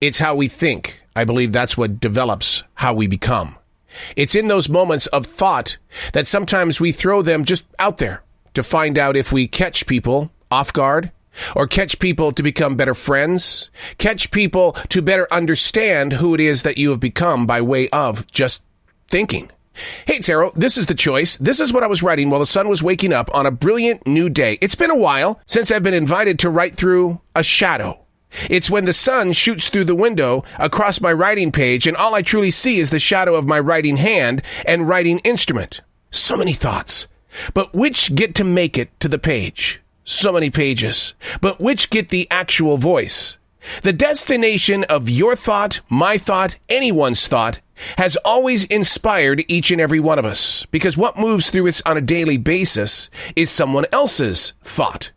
It's how we think. I believe that's what develops how we become. It's in those moments of thought that sometimes we throw them just out there to find out if we catch people off guard, or catch people to become better friends, catch people to better understand who it is that you have become by way of just thinking. Hey, it's Arrow. This is The Choice. This is what I was writing while the sun was waking up on a brilliant new day. It's been a while since I've been invited to write through a shadow. It's when the sun shoots through the window across my writing page, and all I truly see is the shadow of my writing hand and writing instrument. So many thoughts, but which get to make it to the page? So many pages, but which get the actual voice? The destination of your thought, my thought, anyone's thought, has always inspired each and every one of us, because what moves through us on a daily basis is someone else's thought.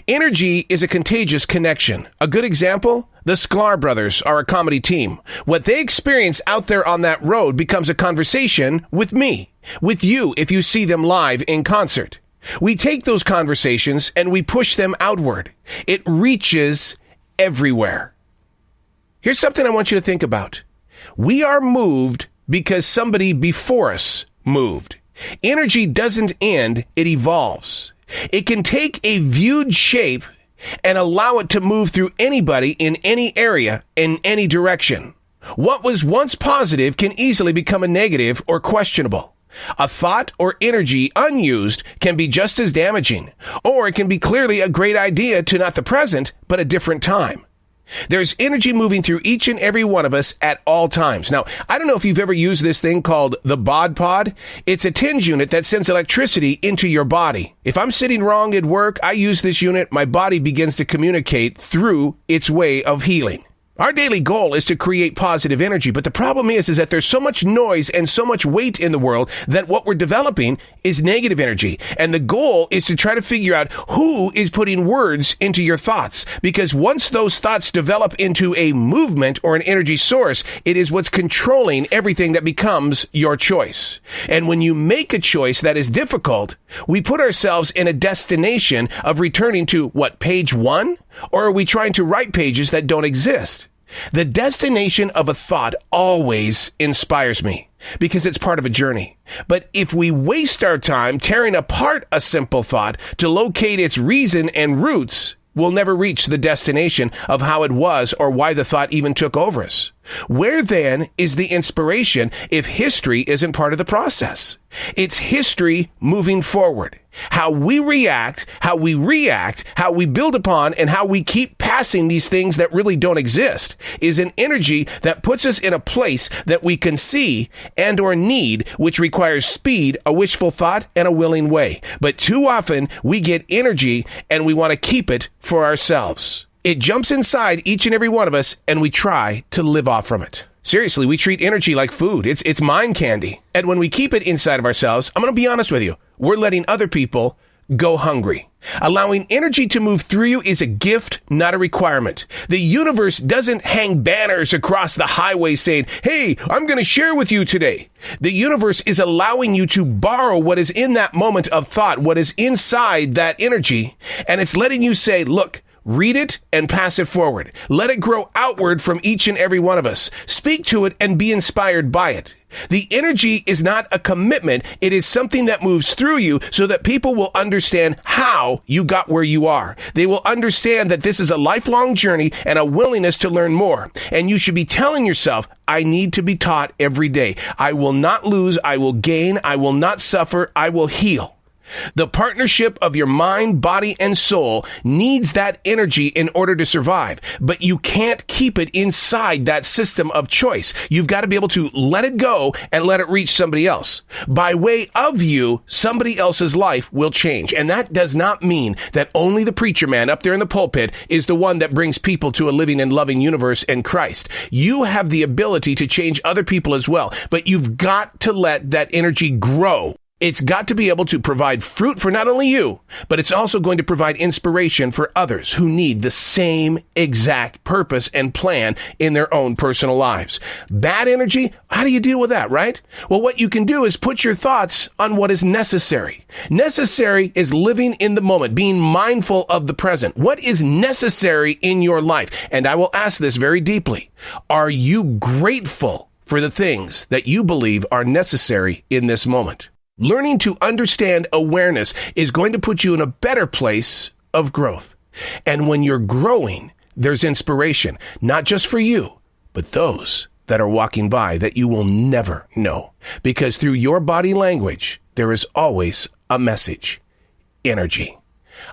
Energy is a contagious connection. A good example, the Sklar brothers are a comedy team. What they experience out there on that road becomes a conversation with me, with you if you see them live in concert. We take those conversations and we push them outward. It reaches everywhere. Here's something I want you to think about. We are moved because somebody before us moved. Energy doesn't end, it evolves. It can take a viewed shape and allow it to move through anybody in any area, in any direction. What was once positive can easily become a negative or questionable. A thought or energy unused can be just as damaging, or it can be clearly a great idea to not the present, but a different time. There's energy moving through each and every one of us at all times. Now, I don't know if you've ever used this thing called the Bod Pod. It's a TINS unit that sends electricity into your body. If I'm sitting wrong at work, I use this unit, my body begins to communicate through its way of healing. Our daily goal is to create positive energy, but the problem is that there's so much noise and so much weight in the world that what we're developing is negative energy. And the goal is to try to figure out who is putting words into your thoughts. Because once those thoughts develop into a movement or an energy source, it is what's controlling everything that becomes your choice. And when you make a choice that is difficult, we put ourselves in a destination of returning to, page 1? Or are we trying to write pages that don't exist? The destination of a thought always inspires me because it's part of a journey. But if we waste our time tearing apart a simple thought to locate its reason and roots, we'll never reach the destination of how it was or why the thought even took over us. Where then is the inspiration if history isn't part of the process? It's history moving forward. How we react, how we build upon, and how we keep passing these things that really don't exist is an energy that puts us in a place that we can see and or need, which requires speed, a wishful thought, and a willing way. But too often we get energy and we want to keep it for ourselves. It jumps inside each and every one of us and we try to live off from it. Seriously, we treat energy like food. It's mind candy. And when we keep it inside of ourselves, I'm going to be honest with you, we're letting other people go hungry. Allowing energy to move through you is a gift, not a requirement. The universe doesn't hang banners across the highway saying, hey, I'm going to share with you today. The universe is allowing you to borrow what is in that moment of thought, what is inside that energy, and it's letting you say, look, read it and pass it forward. Let it grow outward from each and every one of us. Speak to it and be inspired by it. The energy is not a commitment. It is something that moves through you so that people will understand how you got where you are. They will understand that this is a lifelong journey and a willingness to learn more. And you should be telling yourself, I need to be taught every day. I will not lose. I will gain. I will not suffer. I will heal. The partnership of your mind, body, and soul needs that energy in order to survive, but you can't keep it inside that system of choice. You've got to be able to let it go and let it reach somebody else. By way of you, somebody else's life will change. And that does not mean that only the preacher man up there in the pulpit is the one that brings people to a living and loving universe in Christ. You have the ability to change other people as well, but you've got to let that energy grow. It's got to be able to provide fruit for not only you, but it's also going to provide inspiration for others who need the same exact purpose and plan in their own personal lives. Bad energy, how do you deal with that, right? Well, what you can do is put your thoughts on what is necessary. Necessary is living in the moment, being mindful of the present. What is necessary in your life? And I will ask this very deeply. Are you grateful for the things that you believe are necessary in this moment? Learning to understand awareness is going to put you in a better place of growth. And when you're growing, there's inspiration, not just for you, but those that are walking by that you will never know. Because through your body language, there is always a message. Energy.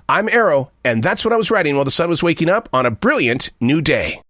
I'm Arrow, and that's what I was writing while the sun was waking up on a brilliant new day.